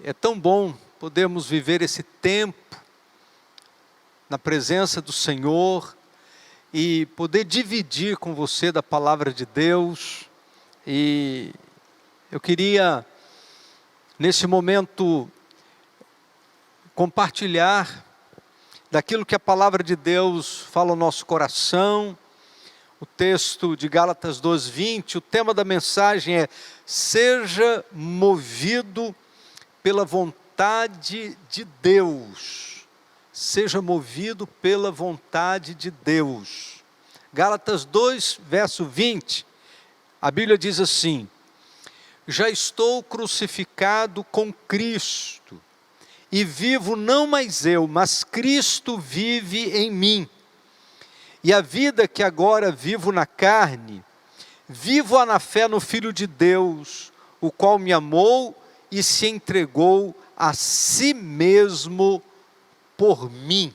é tão bom podermos viver esse tempo na presença do Senhor e poder dividir com você da palavra de Deus. E eu queria, nesse momento, compartilhar daquilo que a palavra de Deus fala ao nosso coração. O texto de Gálatas 2:20, o tema da mensagem é: seja movido pela vontade de Deus. Seja movido pela vontade de Deus. Gálatas 2, verso 20, a Bíblia diz assim: já estou crucificado com Cristo, e vivo não mais eu, mas Cristo vive em mim. E a vida que agora vivo na carne, vivo-a na fé no Filho de Deus, o qual me amou e se entregou a si mesmo por mim.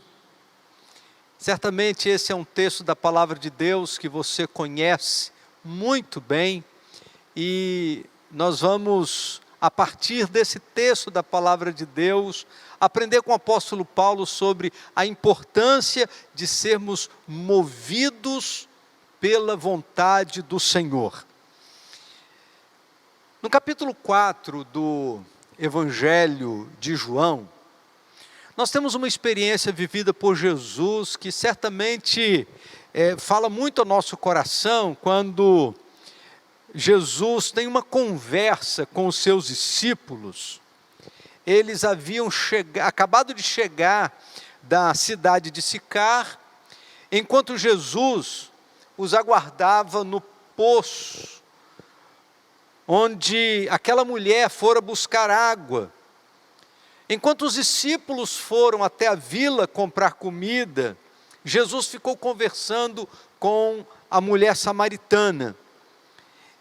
Certamente esse é um texto da palavra de Deus que você conhece muito bem, e nós vamos, a partir desse texto da palavra de Deus, aprender com o apóstolo Paulo sobre a importância de sermos movidos pela vontade do Senhor. No capítulo 4 do Evangelho de João, nós temos uma experiência vivida por Jesus que certamente fala muito ao nosso coração, quando Jesus tem uma conversa com os seus discípulos. Eles haviam acabado de chegar da cidade de Sicar, enquanto Jesus os aguardava no poço, onde aquela mulher fora buscar água. Enquanto os discípulos foram até a vila comprar comida, Jesus ficou conversando com a mulher samaritana.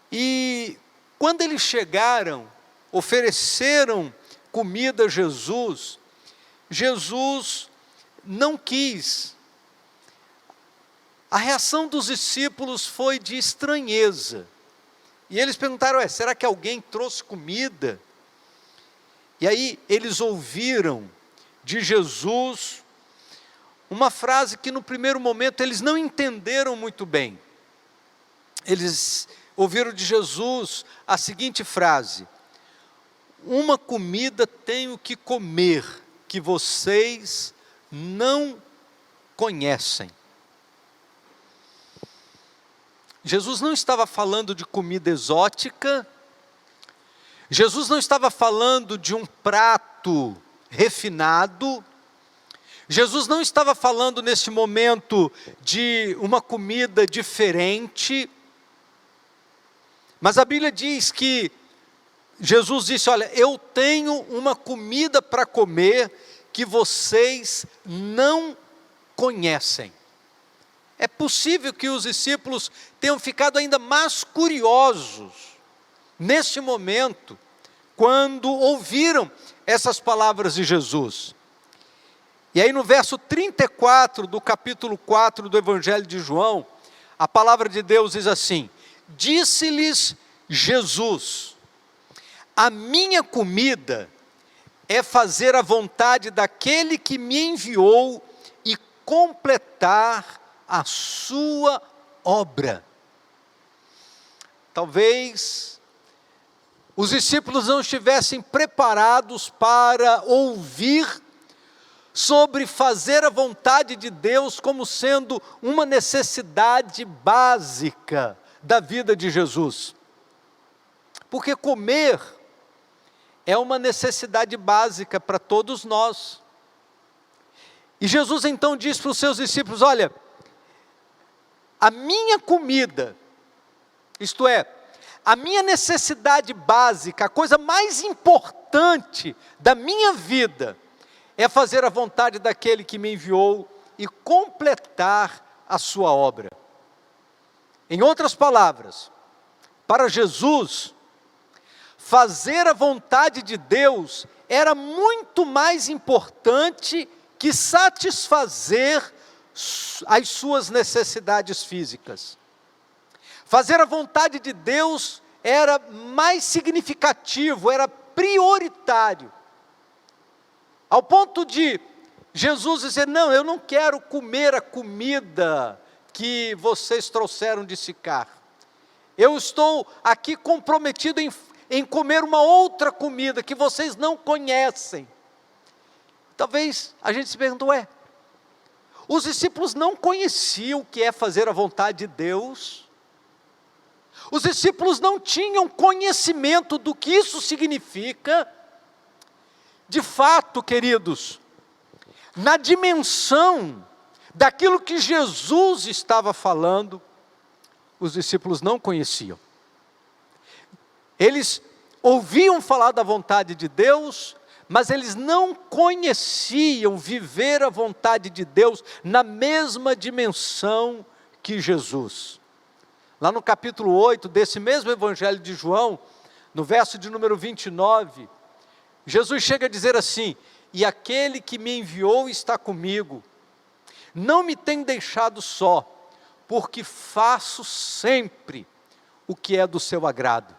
E quando eles chegaram, ofereceram comida a Jesus, Jesus não quis. A reação dos discípulos foi de estranheza. E eles perguntaram: será que alguém trouxe comida? E aí eles ouviram de Jesus uma frase que no primeiro momento eles não entenderam muito bem. Eles ouviram de Jesus a seguinte frase: uma comida tenho que comer, que vocês não conhecem. Jesus não estava falando de comida exótica, Jesus não estava falando de um prato refinado, Jesus não estava falando nesse momento de uma comida diferente, mas a Bíblia diz que Jesus disse: olha, eu tenho uma comida para comer que vocês não conhecem. É possível que os discípulos tenham ficado ainda mais curiosos neste momento, quando ouviram essas palavras de Jesus. E aí no verso 34 do capítulo 4 do Evangelho de João, a palavra de Deus diz assim: disse-lhes Jesus: a minha comida é fazer a vontade daquele que me enviou e completar a sua obra. Talvez os discípulos não estivessem preparados para ouvir sobre fazer a vontade de Deus como sendo uma necessidade básica da vida de Jesus. Porque comer é uma necessidade básica para todos nós. E Jesus então diz para os seus discípulos: olha, a minha comida, isto é, a minha necessidade básica, a coisa mais importante da minha vida, é fazer a vontade daquele que me enviou e completar a sua obra. Em outras palavras, para Jesus, fazer a vontade de Deus era muito mais importante que satisfazer as suas necessidades físicas. Fazer a vontade de Deus era mais significativo, era prioritário Ao ponto de Jesus dizer: não, eu não quero comer a comida que vocês trouxeram de Sicar. Eu estou aqui comprometido em comer uma outra comida que vocês não conhecem. Talvez a gente se pergunte: ué, os discípulos não conheciam o que é fazer a vontade de Deus? Os discípulos não tinham conhecimento do que isso significa? De fato, queridos, na dimensão daquilo que Jesus estava falando, os discípulos não conheciam. Eles ouviam falar da vontade de Deus, mas eles não conheciam viver a vontade de Deus na mesma dimensão que Jesus. Lá no capítulo 8 desse mesmo Evangelho de João, no verso de número 29, Jesus chega a dizer assim: e aquele que me enviou está comigo, não me tem deixado só, porque faço sempre o que é do seu agrado.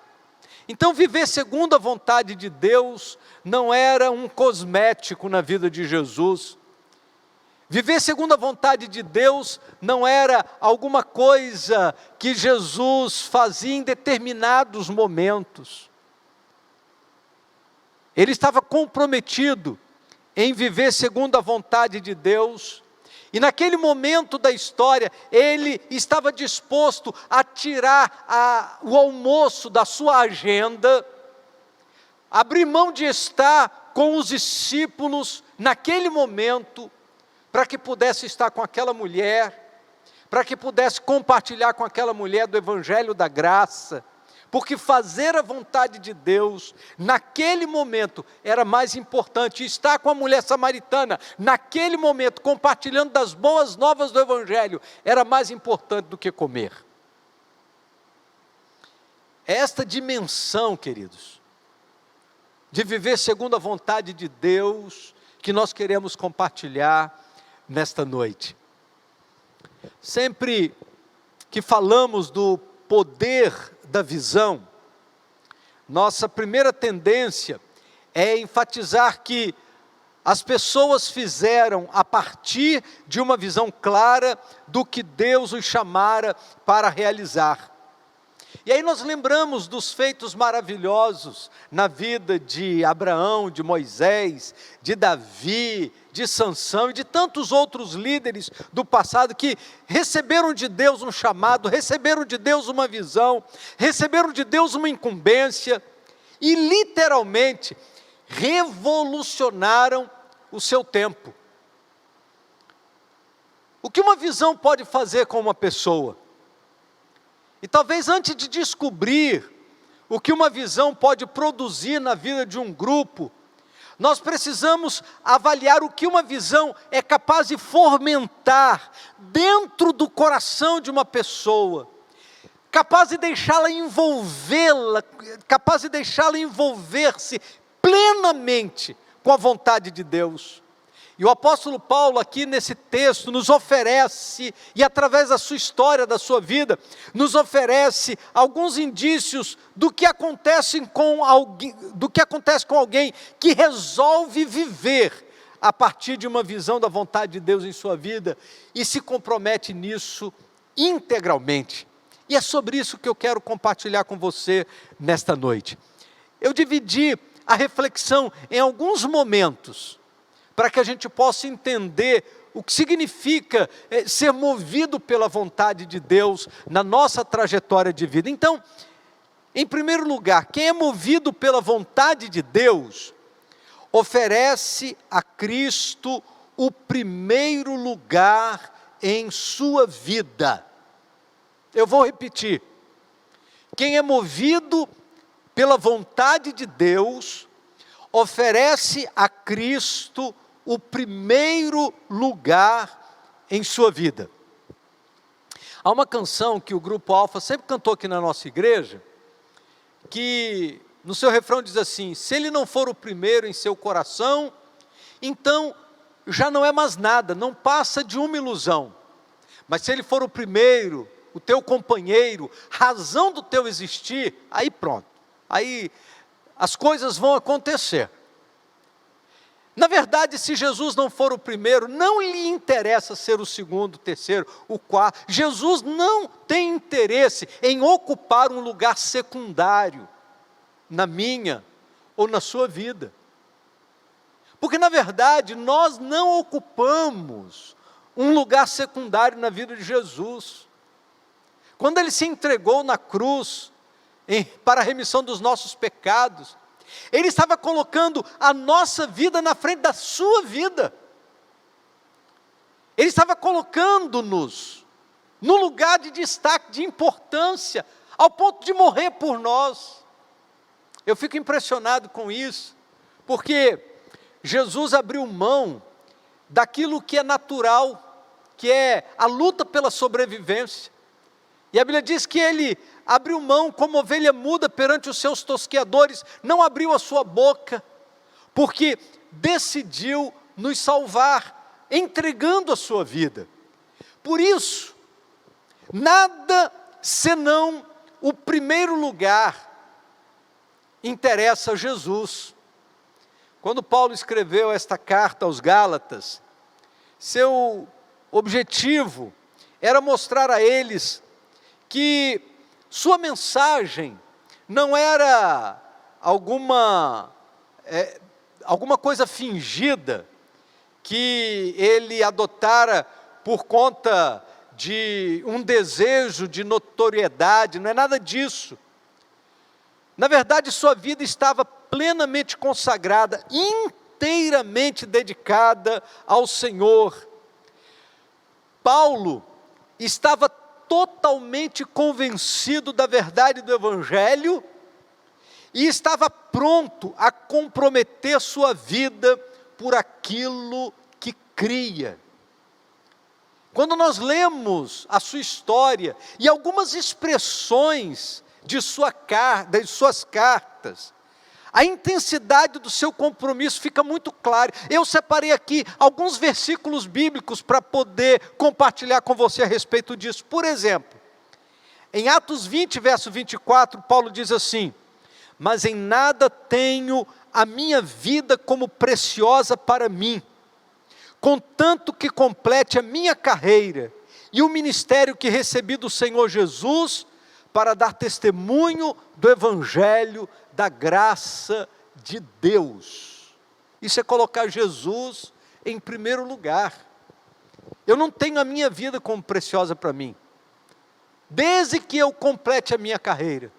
Então, viver segundo a vontade de Deus não era um cosmético na vida de Jesus. Viver segundo a vontade de Deus não era alguma coisa que Jesus fazia em determinados momentos. Ele estava comprometido em viver segundo a vontade de Deus, e naquele momento da história, ele estava disposto a tirar o almoço da sua agenda, abrir mão de estar com os discípulos naquele momento, para que pudesse estar com aquela mulher, para que pudesse compartilhar com aquela mulher do Evangelho da Graça, porque fazer a vontade de Deus, naquele momento, era mais importante. Estar com a mulher samaritana, naquele momento, compartilhando das boas novas do Evangelho, era mais importante do que comer. Esta dimensão, queridos, de viver segundo a vontade de Deus, que nós queremos compartilhar nesta noite. Sempre que falamos do poder da visão, nossa primeira tendência é enfatizar que as pessoas fizeram a partir de uma visão clara do que Deus os chamara para realizar. E aí nós lembramos dos feitos maravilhosos na vida de Abraão, de Moisés, de Davi, de Sansão e de tantos outros líderes do passado que receberam de Deus um chamado, receberam de Deus uma visão, receberam de Deus uma incumbência e literalmente revolucionaram o seu tempo. O que uma visão pode fazer com uma pessoa? E talvez antes de descobrir o que uma visão pode produzir na vida de um grupo, nós precisamos avaliar o que uma visão é capaz de fomentar dentro do coração de uma pessoa, capaz de deixá-la envolvê-la, capaz de deixá-la envolver-se plenamente com a vontade de Deus. E o apóstolo Paulo aqui nesse texto nos oferece, e através da sua história, da sua vida, nos oferece alguns indícios do que acontece com alguém que resolve viver a partir de uma visão da vontade de Deus em sua vida e se compromete nisso integralmente. E é sobre isso que eu quero compartilhar com você nesta noite. Eu dividi a reflexão em alguns momentos, para que a gente possa entender o que significa ser movido pela vontade de Deus na nossa trajetória de vida. Então, em primeiro lugar, quem é movido pela vontade de Deus, oferece a Cristo o primeiro lugar em sua vida. Eu vou repetir. Quem é movido pela vontade de Deus, oferece a Cristo o primeiro lugar em sua vida. Há uma canção que o Grupo Alfa sempre cantou aqui na nossa igreja, que no seu refrão diz assim: se ele não for o primeiro em seu coração, então já não é mais nada, não passa de uma ilusão. Mas se ele for o primeiro, o teu companheiro, razão do teu existir, aí pronto, aí as coisas vão acontecer. Na verdade, se Jesus não for o primeiro, não lhe interessa ser o segundo, o terceiro, o quarto. Jesus não tem interesse em ocupar um lugar secundário na minha ou na sua vida. Porque, na verdade, nós não ocupamos um lugar secundário na vida de Jesus. Quando Ele se entregou na cruz para a remissão dos nossos pecados, Ele estava colocando a nossa vida na frente da sua vida. Ele estava colocando-nos no lugar de destaque, de importância, ao ponto de morrer por nós. Eu fico impressionado com isso, porque Jesus abriu mão daquilo que é natural, que é a luta pela sobrevivência. E a Bíblia diz que Ele abriu mão como ovelha muda perante os seus tosqueadores, não abriu a sua boca, porque decidiu nos salvar, entregando a sua vida. Por isso, nada senão o primeiro lugar interessa a Jesus. Quando Paulo escreveu esta carta aos Gálatas, seu objetivo era mostrar a eles que sua mensagem não era alguma coisa fingida, que ele adotara por conta de um desejo de notoriedade, não é nada disso. Na verdade, sua vida estava plenamente consagrada, inteiramente dedicada ao Senhor. Paulo estava totalmente convencido da verdade do Evangelho e estava pronto a comprometer sua vida por aquilo que cria. Quando nós lemos a sua história e algumas expressões de suas cartas, a intensidade do seu compromisso fica muito clara. Eu separei aqui alguns versículos bíblicos para poder compartilhar com você a respeito disso. Por exemplo, em Atos 20, verso 24, Paulo diz assim: mas em nada tenho a minha vida como preciosa para mim, contanto que complete a minha carreira e o ministério que recebi do Senhor Jesus, para dar testemunho do Evangelho da graça de Deus. Isso é colocar Jesus em primeiro lugar. Eu não tenho a minha vida como preciosa para mim, desde que eu complete a minha carreira,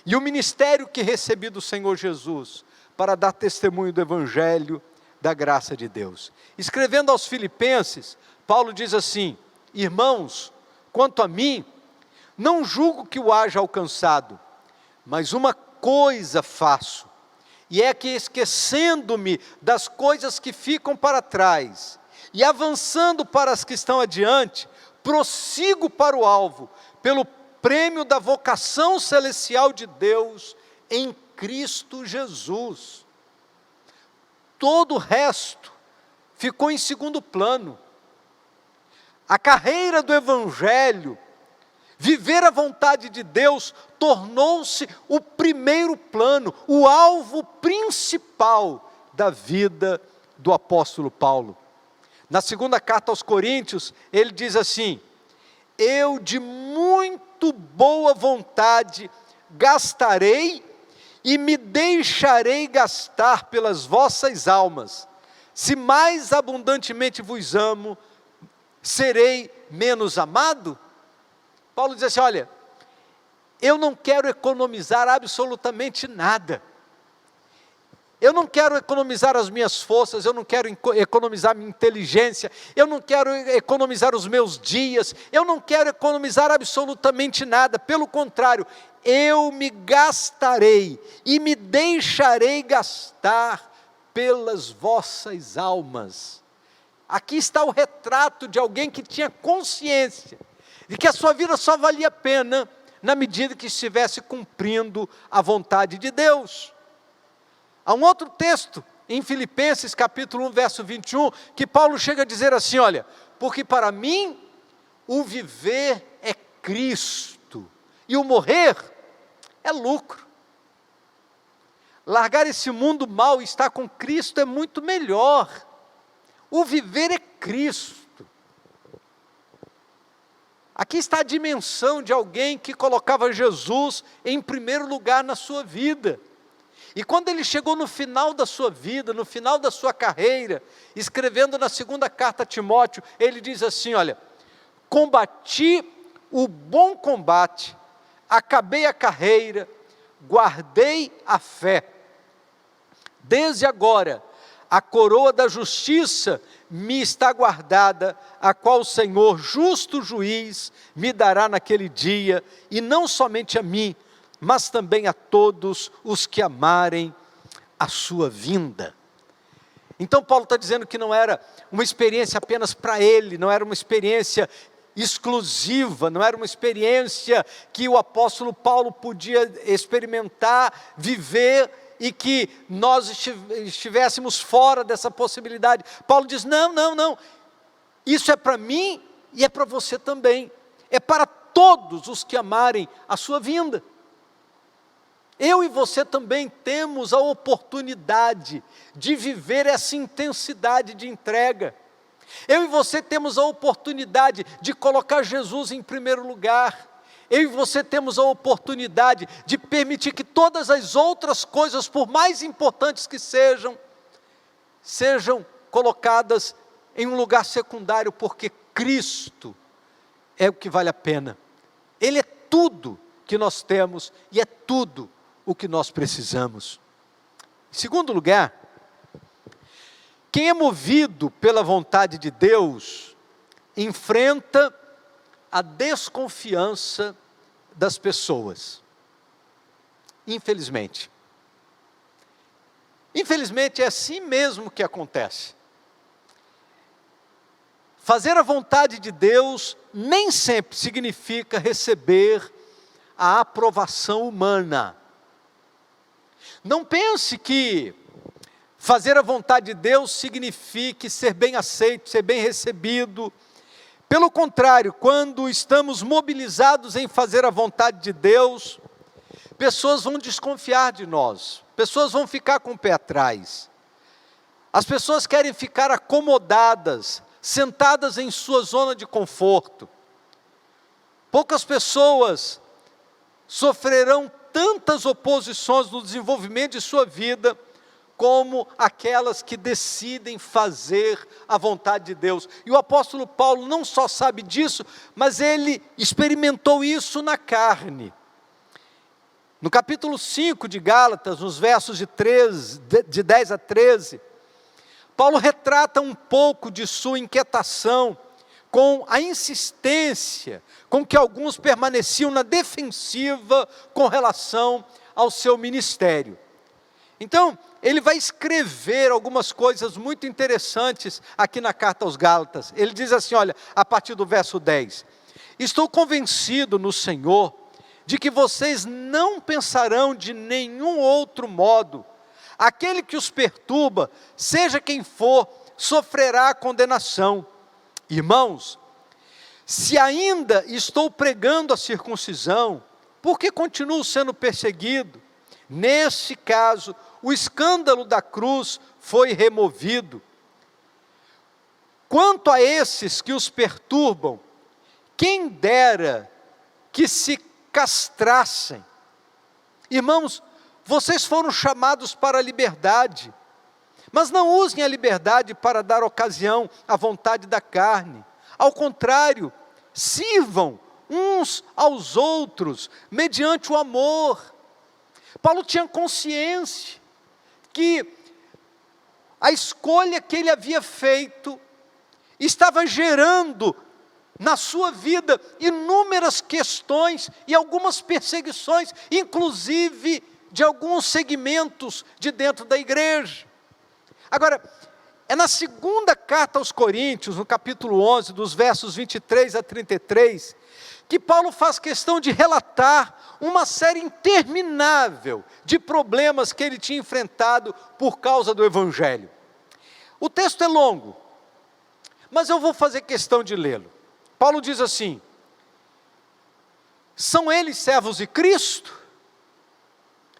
e o ministério que recebi do Senhor Jesus, para dar testemunho do Evangelho da graça de Deus. Escrevendo aos Filipenses, Paulo diz assim: irmãos, quanto a mim, não julgo que o haja alcançado, mas uma coisa faço, e é que esquecendo-me das coisas que ficam para trás, e avançando para as que estão adiante, prossigo para o alvo, pelo prêmio da vocação celestial de Deus, em Cristo Jesus. Todo o resto ficou em segundo plano. A carreira do Evangelho, viver a vontade de Deus, tornou-se o primeiro plano, o alvo principal da vida do apóstolo Paulo. Na segunda carta aos Coríntios, ele diz assim: eu de muito boa vontade gastarei e me deixarei gastar pelas vossas almas. Se mais abundantemente vos amo, serei menos amado? Paulo diz assim: olha, eu não quero economizar absolutamente nada. Eu não quero economizar as minhas forças, eu não quero economizar minha inteligência, eu não quero economizar os meus dias, eu não quero economizar absolutamente nada. Pelo contrário, eu me gastarei e me deixarei gastar pelas vossas almas. Aqui está o retrato de alguém que tinha consciência de que a sua vida só valia a pena na medida que estivesse cumprindo a vontade de Deus. Há um outro texto, em Filipenses capítulo 1, verso 21, que Paulo chega a dizer assim: olha, porque para mim o viver é Cristo, e o morrer é lucro. Largar esse mundo mal e estar com Cristo é muito melhor. O viver é Cristo. Aqui está a dimensão de alguém que colocava Jesus em primeiro lugar na sua vida. E quando ele chegou no final da sua vida, no final da sua carreira, escrevendo na segunda carta a Timóteo, ele diz assim, olha, combati o bom combate, acabei a carreira, guardei a fé. Desde agora, a coroa da justiça me está guardada, a qual o Senhor, justo juiz, me dará naquele dia, e não somente a mim, mas também a todos os que amarem a sua vinda. Então Paulo está dizendo que não era uma experiência apenas para ele, não era uma experiência exclusiva, não era uma experiência que o apóstolo Paulo podia experimentar, viver, e que nós estivéssemos fora dessa possibilidade. Paulo diz, não, isso é para mim e é para você também, é para todos os que amarem a sua vinda. Eu e você também temos a oportunidade de viver essa intensidade de entrega. Eu e você temos a oportunidade de colocar Jesus em primeiro lugar. Eu e você temos a oportunidade de permitir que todas as outras coisas, por mais importantes que sejam colocadas em um lugar secundário, porque Cristo é o que vale a pena. Ele é tudo que nós temos e é tudo o que nós precisamos. Em segundo lugar, quem é movido pela vontade de Deus, enfrenta a desconfiança das pessoas. Infelizmente. Infelizmente é assim mesmo que acontece. Fazer a vontade de Deus nem sempre significa receber a aprovação humana. Não pense que fazer a vontade de Deus signifique ser bem aceito, ser bem recebido. Pelo contrário, quando estamos mobilizados em fazer a vontade de Deus, pessoas vão desconfiar de nós, pessoas vão ficar com o pé atrás. As pessoas querem ficar acomodadas, sentadas em sua zona de conforto. Poucas pessoas sofrerão tantas oposições no desenvolvimento de sua vida, como aquelas que decidem fazer a vontade de Deus. E o apóstolo Paulo não só sabe disso, mas ele experimentou isso na carne. No capítulo 5 de Gálatas, nos versos de 10 a 13, Paulo retrata um pouco de sua inquietação com a insistência com que alguns permaneciam na defensiva com relação ao seu ministério. Então, ele vai escrever algumas coisas muito interessantes aqui na carta aos Gálatas. Ele diz assim, olha, a partir do verso 10, estou convencido no Senhor, de que vocês não pensarão de nenhum outro modo. Aquele que os perturba, seja quem for, sofrerá condenação. Irmãos, se ainda estou pregando a circuncisão, por que continuo sendo perseguido? Nesse caso, o escândalo da cruz foi removido. Quanto a esses que os perturbam, quem dera que se castrassem. Irmãos, vocês foram chamados para a liberdade, mas não usem a liberdade para dar ocasião à vontade da carne. Ao contrário, sirvam uns aos outros, mediante o amor. Paulo tinha consciência que a escolha que ele havia feito estava gerando na sua vida inúmeras questões e algumas perseguições, inclusive de alguns segmentos de dentro da igreja. Agora, é na segunda carta aos Coríntios, no capítulo 11, dos versos 23 a 33, que Paulo faz questão de relatar uma série interminável de problemas que ele tinha enfrentado por causa do Evangelho. O texto é longo, mas eu vou fazer questão de lê-lo. Paulo diz assim: são eles servos de Cristo?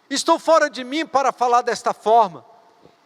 Estou fora de mim para falar desta forma.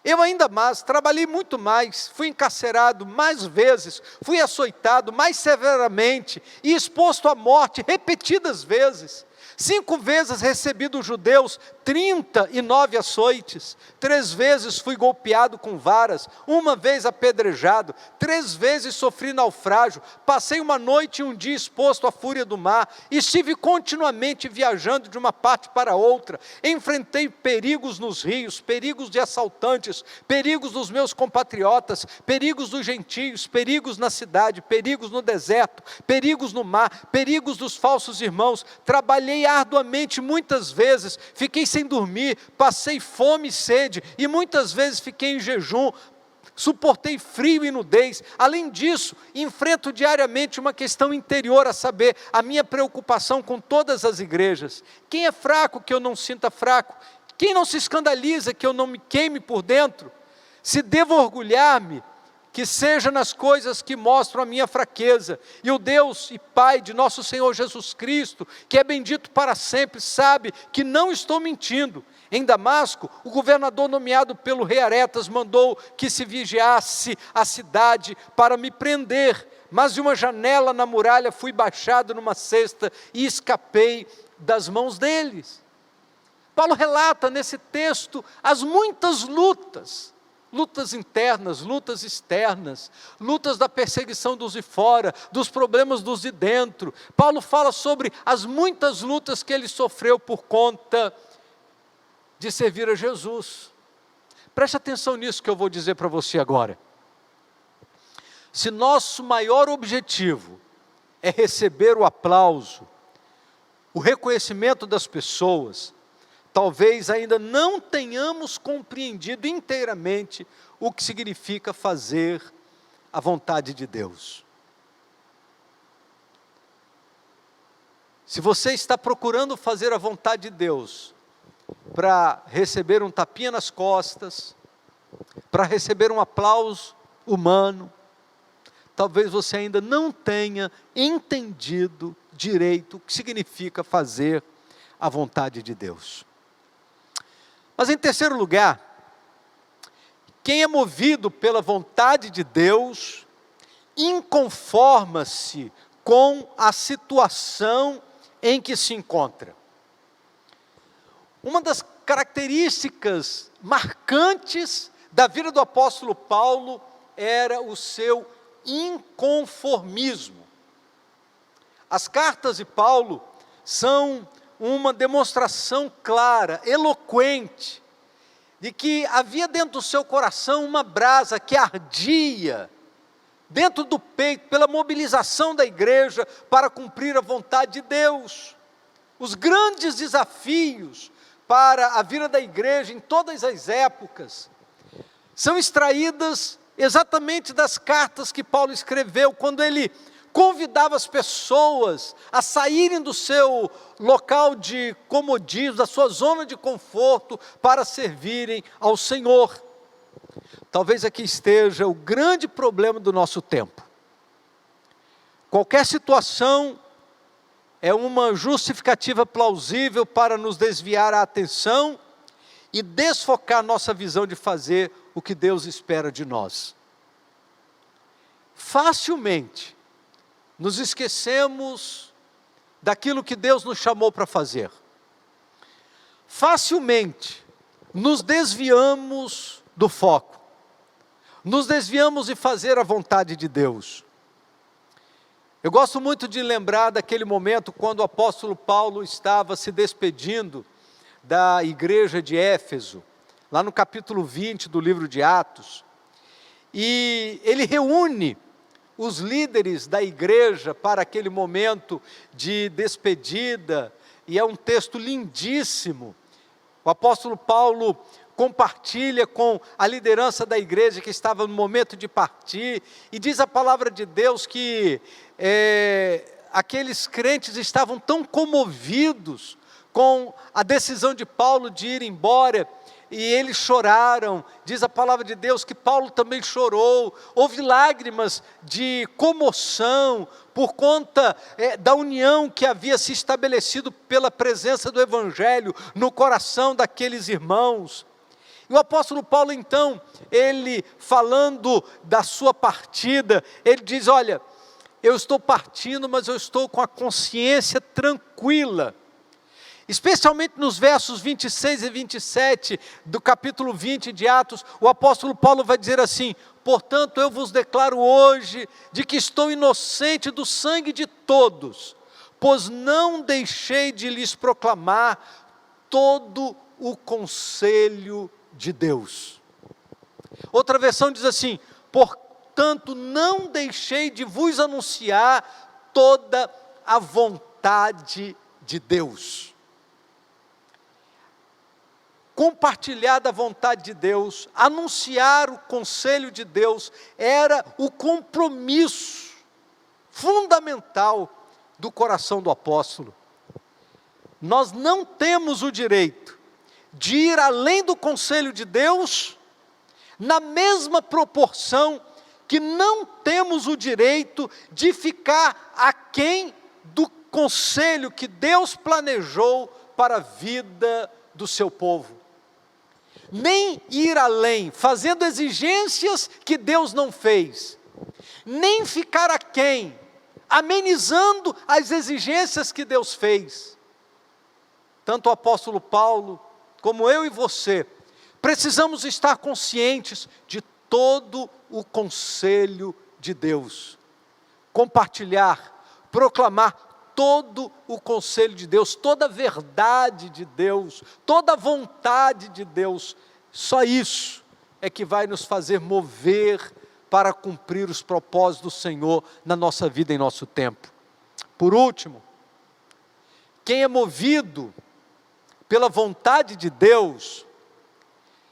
Eu ainda mais, trabalhei muito mais, fui encarcerado mais vezes, fui açoitado mais severamente e exposto à morte repetidas vezes. 5 vezes recebi dos judeus 39 açoites, 3 vezes fui golpeado com varas, 1 vez apedrejado, 3 vezes sofri naufrágio, passei uma noite e um dia exposto à fúria do mar, estive continuamente viajando de uma parte para outra, enfrentei perigos nos rios, perigos de assaltantes, perigos dos meus compatriotas, perigos dos gentios, perigos na cidade, perigos no deserto, perigos no mar, perigos dos falsos irmãos, trabalhei arduamente muitas vezes, fiquei sem dormir, passei fome e sede, e muitas vezes fiquei em jejum, suportei frio e nudez. Além disso, enfrento diariamente uma questão interior, a saber, a minha preocupação com todas as igrejas. Quem é fraco que eu não sinta fraco? Quem não se escandaliza que eu não me queime por dentro? Se devo orgulhar-me, que seja nas coisas que mostram a minha fraqueza, e o Deus e Pai de nosso Senhor Jesus Cristo, que é bendito para sempre, sabe que não estou mentindo. Em Damasco, o governador nomeado pelo rei Aretas mandou que se vigiasse a cidade para me prender, mas de uma janela na muralha fui baixado numa cesta e escapei das mãos deles. Paulo relata nesse texto as muitas lutas internas, lutas externas, lutas da perseguição dos de fora, dos problemas dos de dentro. Paulo fala sobre as muitas lutas que ele sofreu por conta de servir a Jesus. Preste atenção nisso que eu vou dizer para você agora. Se nosso maior objetivo é receber o aplauso, o reconhecimento das pessoas, talvez ainda não tenhamos compreendido inteiramente o que significa fazer a vontade de Deus. Se você está procurando fazer a vontade de Deus, para receber um tapinha nas costas, para receber um aplauso humano, talvez você ainda não tenha entendido direito o que significa fazer a vontade de Deus. Mas em terceiro lugar, quem é movido pela vontade de Deus, inconforma-se com a situação em que se encontra. Uma das características marcantes da vida do apóstolo Paulo era o seu inconformismo. As cartas de Paulo são uma demonstração clara, eloquente, de que havia dentro do seu coração uma brasa que ardia dentro do peito pela mobilização da igreja para cumprir a vontade de Deus. Os grandes desafios para a vida da igreja em todas as épocas são extraídas exatamente das cartas que Paulo escreveu, quando ele convidava as pessoas a saírem do seu local de comodismo, da sua zona de conforto, para servirem ao Senhor. Talvez aqui esteja o grande problema do nosso tempo. Qualquer situação é uma justificativa plausível para nos desviar a atenção e desfocar nossa visão de fazer o que Deus espera de nós. Facilmente nos esquecemos daquilo que Deus nos chamou para fazer. Facilmente nos desviamos do foco. Nos desviamos de fazer a vontade de Deus. Eu gosto muito de lembrar daquele momento quando o apóstolo Paulo estava se despedindo da igreja de Éfeso, lá no capítulo 20 do livro de Atos, e ele reúne os líderes da igreja para aquele momento de despedida, e é um texto lindíssimo. O apóstolo Paulo compartilha com a liderança da igreja que estava no momento de partir, e diz a palavra de Deus que aqueles crentes estavam tão comovidos com a decisão de Paulo de ir embora, e eles choraram. Diz a palavra de Deus que Paulo também chorou, houve lágrimas de comoção, por conta da união que havia se estabelecido pela presença do Evangelho no coração daqueles irmãos. E o apóstolo Paulo então, ele falando da sua partida, ele diz, olha, eu estou partindo, mas eu estou com a consciência tranquila. Especialmente nos versos 26 e 27 do capítulo 20 de Atos, o apóstolo Paulo vai dizer assim, portanto eu vos declaro hoje de que estou inocente do sangue de todos, pois não deixei de lhes proclamar todo o conselho de Deus. Outra versão diz assim, portanto não deixei de vos anunciar toda a vontade de Deus. Compartilhar da vontade de Deus, anunciar o conselho de Deus, era o compromisso fundamental do coração do apóstolo. Nós não temos o direito de ir além do conselho de Deus, na mesma proporção que não temos o direito de ficar aquém do conselho que Deus planejou para a vida do seu povo. Nem ir além, fazendo exigências que Deus não fez, nem ficar aquém, amenizando as exigências que Deus fez. Tanto o apóstolo Paulo, como eu e você, precisamos estar conscientes de todo o conselho de Deus, compartilhar, proclamar todo o conselho de Deus, toda a verdade de Deus, toda a vontade de Deus. Só isso é que vai nos fazer mover para cumprir os propósitos do Senhor na nossa vida, em nosso tempo. Por último, quem é movido pela vontade de Deus,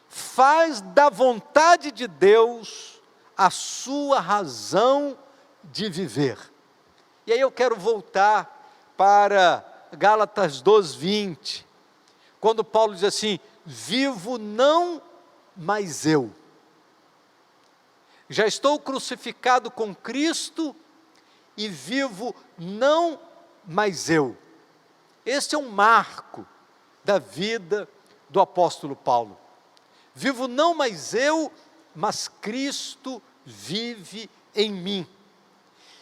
faz da vontade de Deus a sua razão de viver. E aí eu quero voltar para Gálatas 2:20, quando Paulo diz assim, vivo não mais eu, já estou crucificado com Cristo e vivo não mais eu. Esse é um marco da vida do apóstolo Paulo. Vivo não mais eu, mas Cristo vive em mim.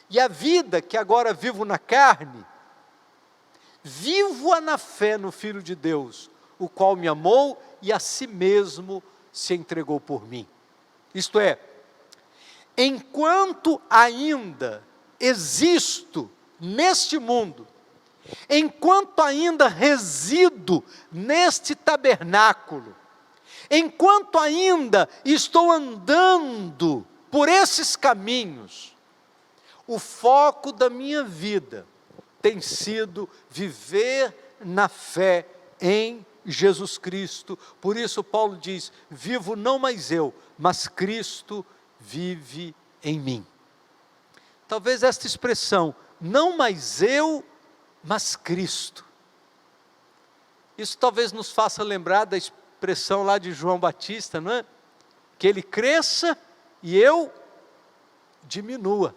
E a vida que agora vivo na carne, vivo-a na fé no Filho de Deus, o qual me amou e a si mesmo se entregou por mim. Isto é, enquanto ainda existo neste mundo, enquanto ainda resido neste tabernáculo, enquanto ainda estou andando por esses caminhos, o foco da minha vida tem sido viver na fé em Jesus Cristo. Por isso Paulo diz, vivo não mais eu, mas Cristo vive em mim. Talvez esta expressão, não mais eu, mas Cristo, isso talvez nos faça lembrar da expressão lá de João Batista, não é? Que ele cresça e eu diminua.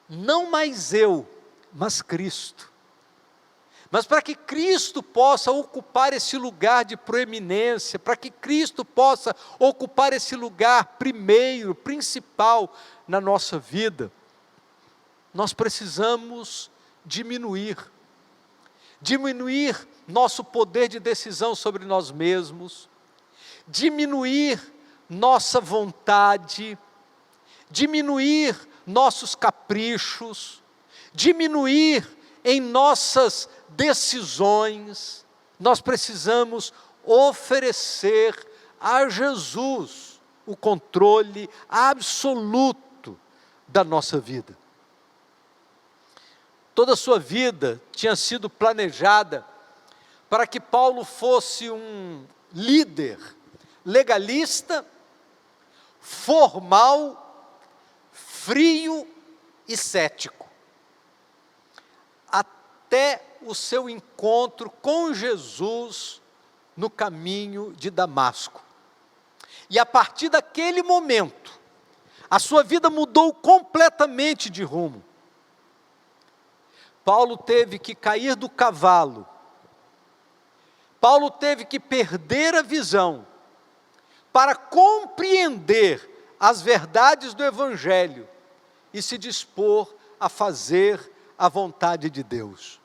Não mais eu, mas Cristo. Mas para que Cristo possa ocupar esse lugar de proeminência, para que Cristo possa ocupar esse lugar primeiro, principal na nossa vida, nós precisamos diminuir nosso poder de decisão sobre nós mesmos, diminuir nossa vontade, diminuir nossos caprichos, diminuir em nossas decisões. Nós precisamos oferecer a Jesus o controle absoluto da nossa vida. Toda a sua vida tinha sido planejada para que Paulo fosse um líder legalista, formal, frio e cético. Até o seu encontro com Jesus no caminho de Damasco. E a partir daquele momento, a sua vida mudou completamente de rumo. Paulo teve que cair do cavalo. Paulo teve que perder a visão para compreender as verdades do Evangelho e se dispor a fazer a vontade de Deus.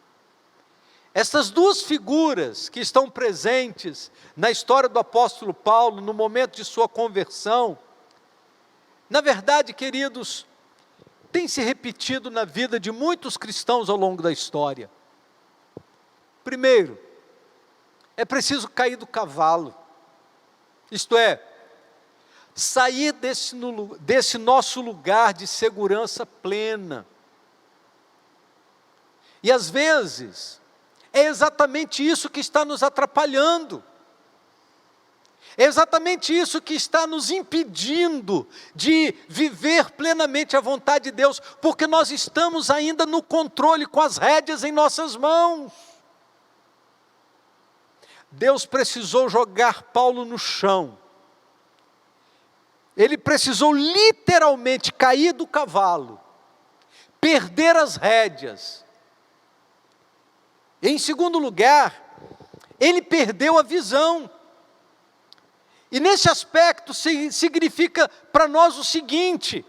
Essas duas figuras que estão presentes na história do apóstolo Paulo, no momento de sua conversão, na verdade, queridos, tem se repetido na vida de muitos cristãos ao longo da história. Primeiro, é preciso cair do cavalo, isto é, sair desse nosso lugar de segurança plena. E às vezes, é exatamente isso que está nos atrapalhando. É exatamente isso que está nos impedindo de viver plenamente a vontade de Deus, porque nós estamos ainda no controle, com as rédeas em nossas mãos. Deus precisou jogar Paulo no chão. Ele precisou literalmente cair do cavalo, perder as rédeas. Em segundo lugar, ele perdeu a visão. E nesse aspecto significa para nós o seguinte: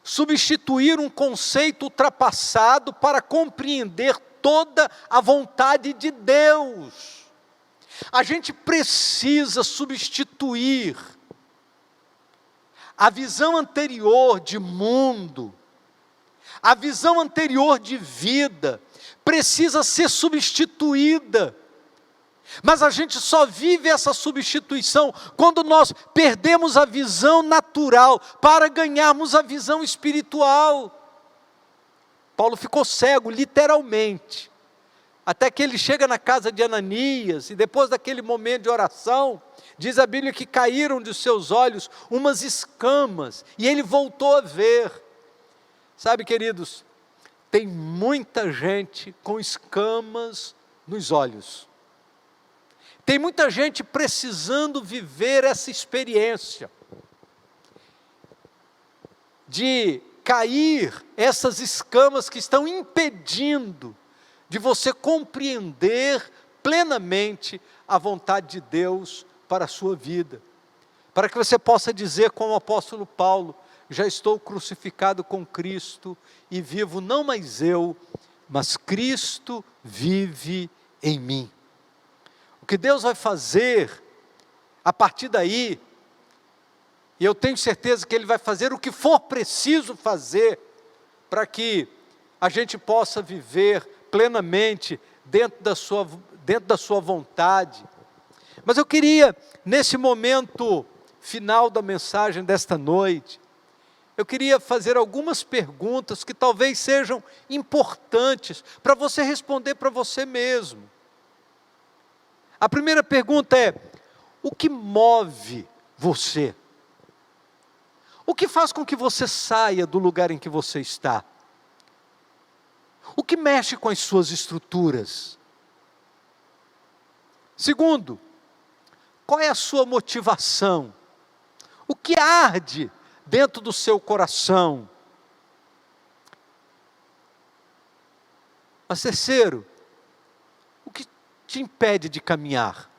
substituir um conceito ultrapassado para compreender toda a vontade de Deus. A gente precisa substituir a visão anterior de mundo, a visão anterior de vida, precisa ser substituída. Mas a gente só vive essa substituição quando nós perdemos a visão natural para ganharmos a visão espiritual. Paulo ficou cego, literalmente, até que ele chega na casa de Ananias, e depois daquele momento de oração, diz a Bíblia que caíram de seus olhos umas escamas, e ele voltou a ver. Sabe, queridos, tem muita gente com escamas nos olhos. Tem muita gente precisando viver essa experiência de cair essas escamas que estão impedindo de você compreender plenamente a vontade de Deus para a sua vida. Para que você possa dizer como o apóstolo Paulo: já estou crucificado com Cristo e vivo não mais eu, mas Cristo vive em mim. O que Deus vai fazer a partir daí, e eu tenho certeza que Ele vai fazer o que for preciso fazer, para que a gente possa viver plenamente dentro da sua vontade. Mas eu queria, nesse momento final da mensagem desta noite, eu queria fazer algumas perguntas que talvez sejam importantes para você responder para você mesmo. A primeira pergunta é: o que move você? O que faz com que você saia do lugar em que você está? O que mexe com as suas estruturas? Segundo, qual é a sua motivação? O que arde dentro do seu coração? Mas terceiro, o que te impede de caminhar?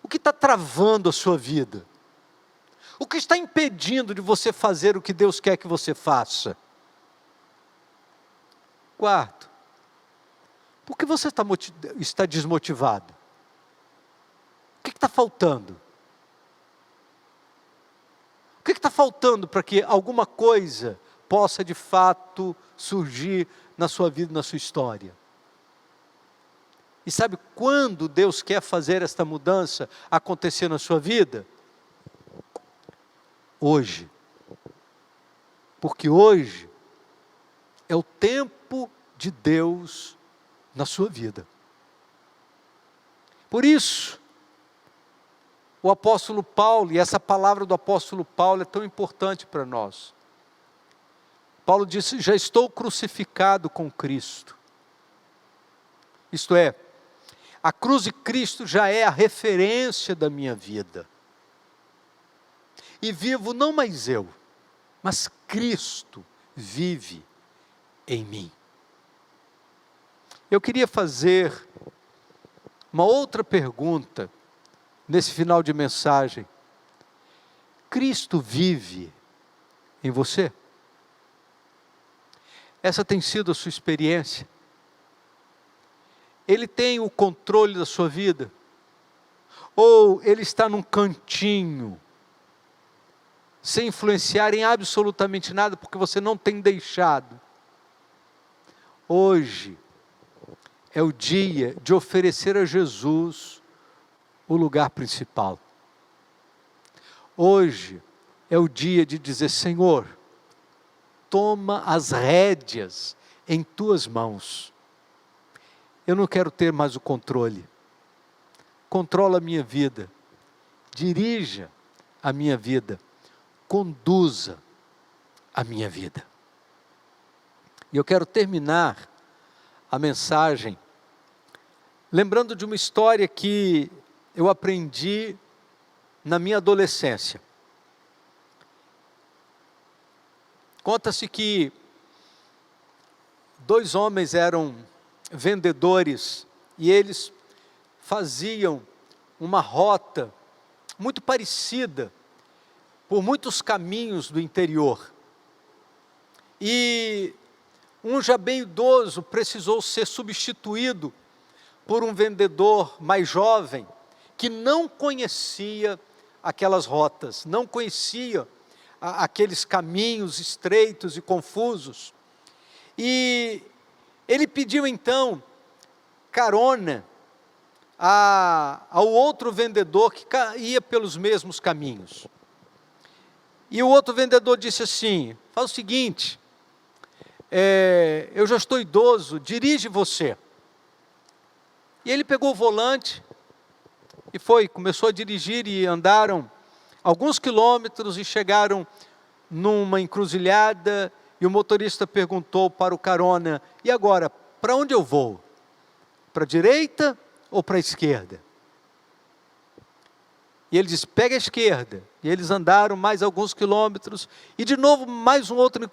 O que está travando a sua vida? O que está impedindo de você fazer o que Deus quer que você faça? Quarto, por que você está desmotivado? O que está faltando? O que está faltando para que alguma coisa possa de fato surgir na sua vida, na sua história? E sabe quando Deus quer fazer esta mudança acontecer na sua vida? Hoje. Porque hoje é o tempo de Deus na sua vida. Por isso, o apóstolo Paulo, e essa palavra do apóstolo Paulo é tão importante para nós. Paulo disse: já estou crucificado com Cristo. Isto é, A cruz de Cristo já é a referência da minha vida. E vivo não mais eu, mas Cristo vive em mim. Eu queria fazer uma outra pergunta nesse final de mensagem. Cristo vive em você? Essa tem sido a sua experiência? Ele tem o controle da sua vida? Ou ele está num cantinho, sem influenciar em absolutamente nada, porque você não tem deixado? Hoje é o dia de oferecer a Jesus o lugar principal. Hoje é o dia de dizer: Senhor, toma as rédeas em tuas mãos. Eu não quero ter mais o controle. Controla a minha vida. Dirija a minha vida. Conduza a minha vida. E eu quero terminar a mensagem lembrando de uma história que eu aprendi na minha adolescência. Conta-se que 2 homens eram vendedores e eles faziam uma rota muito parecida por muitos caminhos do interior. E um já bem idoso precisou ser substituído por um vendedor mais jovem que não conhecia aquelas rotas, não conhecia aqueles caminhos estreitos e confusos. E ele pediu então carona ao outro vendedor que ia pelos mesmos caminhos. E o outro vendedor disse assim: faz o seguinte, eu já estou idoso, dirige você. E ele pegou o volante e começou a dirigir, e andaram alguns quilômetros e chegaram numa encruzilhada, e o motorista perguntou para o carona: e agora, para onde eu vou? Para a direita ou para a esquerda? E ele disse: pega a esquerda. E eles andaram mais alguns quilômetros, e de novo mais um outro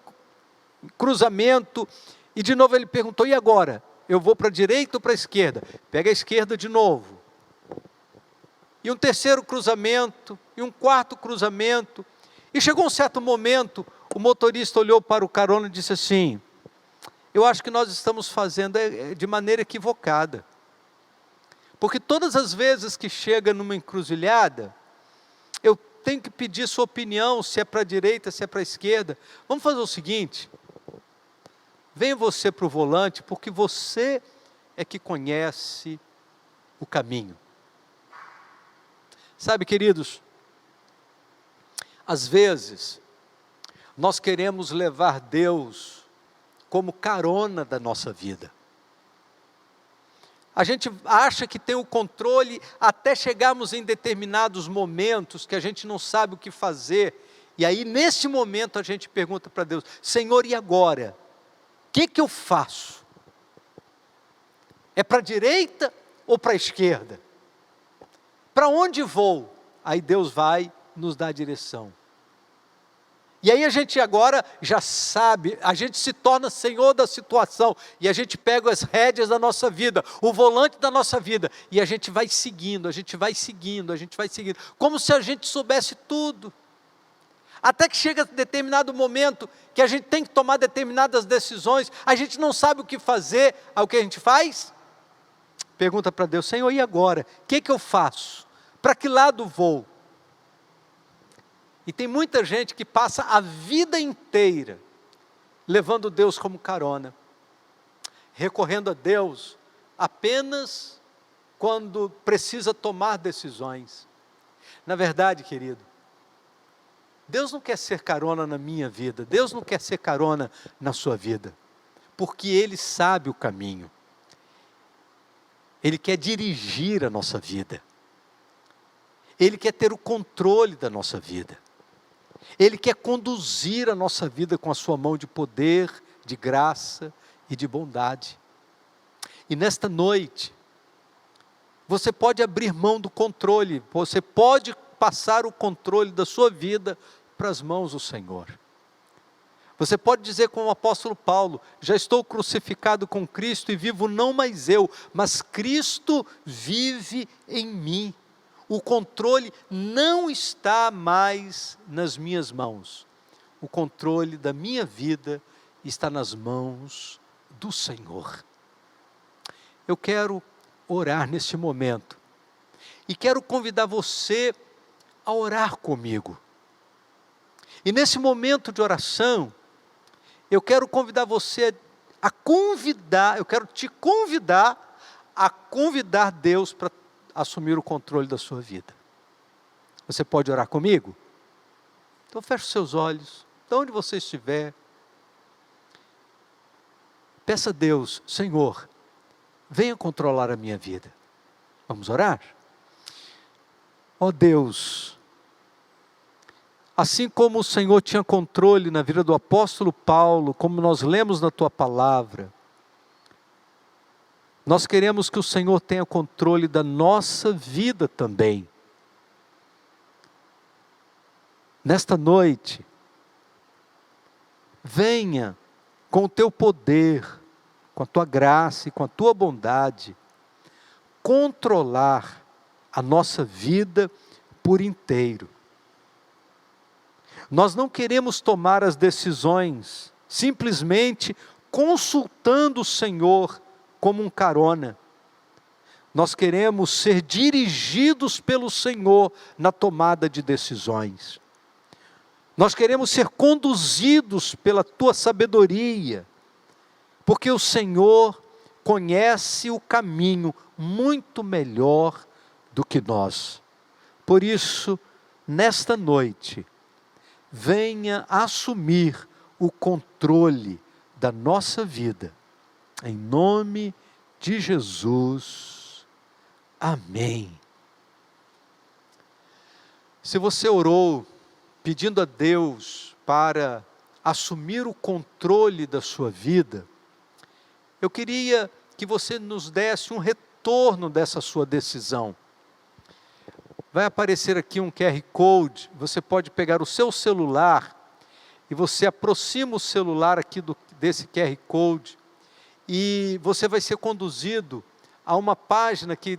cruzamento, e de novo ele perguntou: e agora? Eu vou para a direita ou para a esquerda? Pega a esquerda de novo. E um terceiro cruzamento, e um quarto cruzamento, e chegou um certo momento, o motorista olhou para o carona e disse assim: eu acho que nós estamos fazendo de maneira equivocada, porque todas as vezes que chega numa encruzilhada, eu tenho que pedir sua opinião, se é para a direita, se é para a esquerda. Vamos fazer o seguinte, venha você para o volante, porque você é que conhece o caminho. Sabe, queridos, às vezes, nós queremos levar Deus como carona da nossa vida. A gente acha que tem o controle até chegarmos em determinados momentos que a gente não sabe o que fazer. E aí, nesse momento, a gente pergunta para Deus: Senhor, e agora? O que eu faço? É para a direita ou para a esquerda? Para onde vou? Aí Deus vai nos dar a direção. E aí a gente agora já sabe, a gente se torna senhor da situação, e a gente pega as rédeas da nossa vida, o volante da nossa vida, e a gente vai seguindo, a gente vai seguindo, como se a gente soubesse tudo. Até que chega determinado momento, que a gente tem que tomar determinadas decisões, a gente não sabe o que fazer, aí o que a gente faz? Pergunta para Deus: Senhor, e agora? O que eu faço? Para que lado vou? E tem muita gente que passa a vida inteira levando Deus como carona, recorrendo a Deus apenas quando precisa tomar decisões. Na verdade, querido, Deus não quer ser carona na minha vida, Deus não quer ser carona na sua vida, porque Ele sabe o caminho. Ele quer dirigir a nossa vida. Ele quer ter o controle da nossa vida. Ele quer conduzir a nossa vida com a sua mão de poder, de graça e de bondade. E nesta noite, você pode abrir mão do controle, você pode passar o controle da sua vida para as mãos do Senhor. Você pode dizer como o apóstolo Paulo: já estou crucificado com Cristo e vivo não mais eu, mas Cristo vive em mim. O controle não está mais nas minhas mãos. O controle da minha vida está nas mãos do Senhor. Eu quero orar neste momento e quero convidar você a orar comigo. E nesse momento de oração, eu quero convidar você eu quero te convidar a convidar Deus para assumir o controle da sua vida. Você pode orar comigo? Então feche seus olhos, de onde você estiver. Peça a Deus: Senhor, venha controlar a minha vida. Vamos orar? Ó Deus, assim como o Senhor tinha controle na vida do apóstolo Paulo, como nós lemos na tua palavra, nós queremos que o Senhor tenha controle da nossa vida também. Nesta noite, venha com o teu poder, com a tua graça e com a tua bondade, controlar a nossa vida por inteiro. Nós não queremos tomar as decisões simplesmente consultando o Senhor como um carona. Nós queremos ser dirigidos pelo Senhor na tomada de decisões. Nós queremos ser conduzidos pela tua sabedoria, porque o Senhor conhece o caminho muito melhor do que nós. Por isso, nesta noite, venha assumir o controle da nossa vida. Em nome de Jesus. Amém. Se você orou pedindo a Deus para assumir o controle da sua vida, eu queria que você nos desse um retorno dessa sua decisão. Vai aparecer aqui um QR Code, você pode pegar o seu celular e você aproxima o celular aqui desse QR Code e você vai ser conduzido a uma página que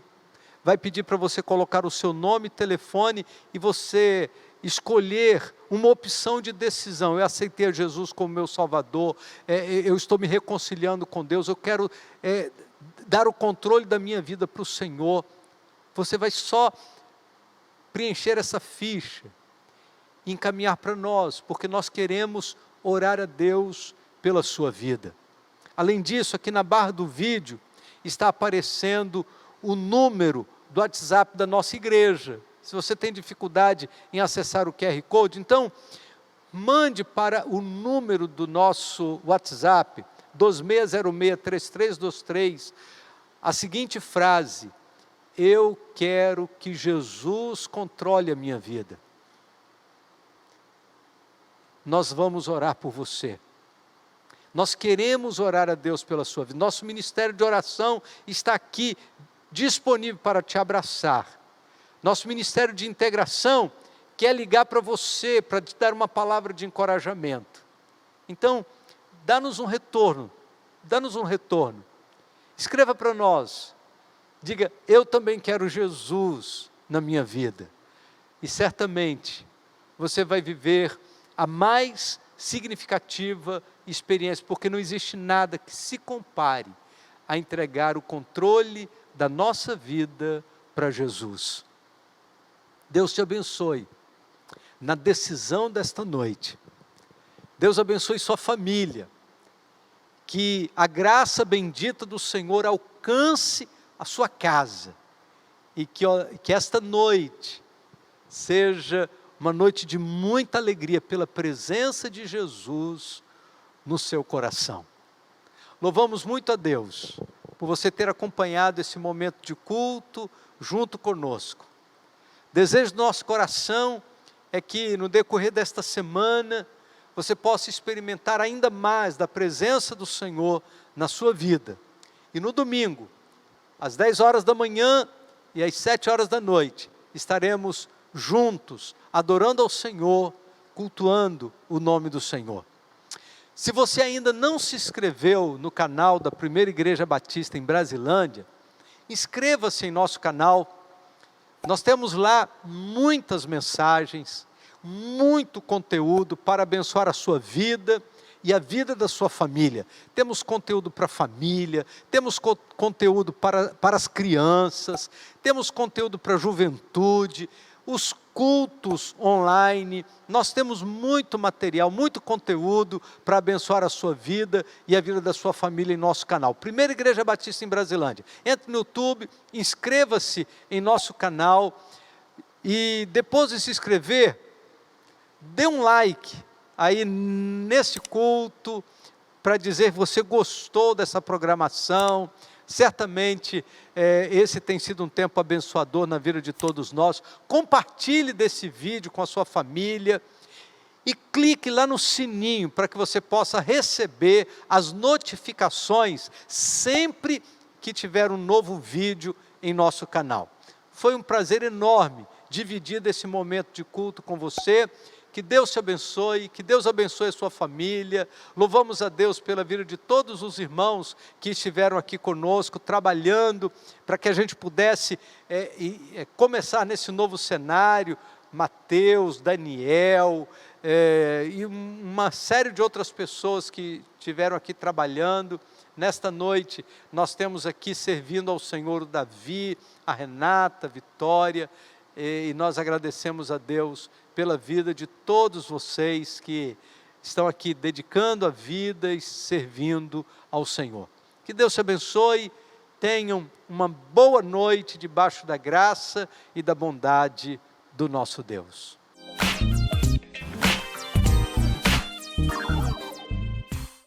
vai pedir para você colocar o seu nome e telefone e você escolher uma opção de decisão. Eu aceitei a Jesus como meu Salvador, eu estou me reconciliando com Deus, eu quero dar o controle da minha vida para o Senhor. Você vai só preencher essa ficha e encaminhar para nós, porque nós queremos orar a Deus pela sua vida. Além disso, aqui na barra do vídeo está aparecendo o número do WhatsApp da nossa igreja. Se você tem dificuldade em acessar o QR Code, então mande para o número do nosso WhatsApp, 26063323, a seguinte frase: eu quero que Jesus controle a minha vida. Nós vamos orar por você. Nós queremos orar a Deus pela sua vida. Nosso ministério de oração está aqui, disponível para te abraçar. Nosso ministério de integração quer ligar para você, para te dar uma palavra de encorajamento. Então, dá-nos um retorno. Escreva para nós. Diga: eu também quero Jesus na minha vida. E certamente você vai viver a mais significativa experiência, porque não existe nada que se compare a entregar o controle da nossa vida para Jesus. Deus te abençoe na decisão desta noite. Deus abençoe sua família. Que a graça bendita do Senhor alcance a sua casa. E que esta noite seja uma noite de muita alegria pela presença de Jesus no seu coração. Louvamos muito a Deus por você ter acompanhado esse momento de culto junto conosco. Desejo do nosso coração é que no decorrer desta semana você possa experimentar ainda mais da presença do Senhor na sua vida. E no domingo, às 10 horas da manhã, e às 7 horas da noite, estaremos juntos, adorando ao Senhor, cultuando o nome do Senhor. Se você ainda não se inscreveu no canal da Primeira Igreja Batista em Brasilândia, inscreva-se em nosso canal. Nós temos lá muitas mensagens, muito conteúdo para abençoar a sua vida e a vida da sua família. Temos conteúdo para a família, temos conteúdo para as crianças, temos conteúdo para a juventude, os cultos online. Nós temos muito material, muito conteúdo para abençoar a sua vida e a vida da sua família em nosso canal. Primeira Igreja Batista em Brasilândia. Entre no YouTube, inscreva-se em nosso canal e depois de se inscrever, dê um like aí nesse culto para dizer que você gostou dessa programação. Certamente esse tem sido um tempo abençoador na vida de todos nós. Compartilhe desse vídeo com a sua família e clique lá no sininho para que você possa receber as notificações sempre que tiver um novo vídeo em nosso canal. Foi um prazer enorme dividir esse momento de culto com você. Que Deus te abençoe, que Deus abençoe a sua família. Louvamos a Deus pela vida de todos os irmãos que estiveram aqui conosco, trabalhando, para que a gente pudesse começar nesse novo cenário. Mateus, Daniel, e uma série de outras pessoas que estiveram aqui trabalhando. Nesta noite, nós temos aqui servindo ao Senhor o Davi, a Renata, a Vitória, e nós agradecemos a Deus pela vida de todos vocês que estão aqui dedicando a vida e servindo ao Senhor. Que Deus te abençoe, tenham uma boa noite debaixo da graça e da bondade do nosso Deus.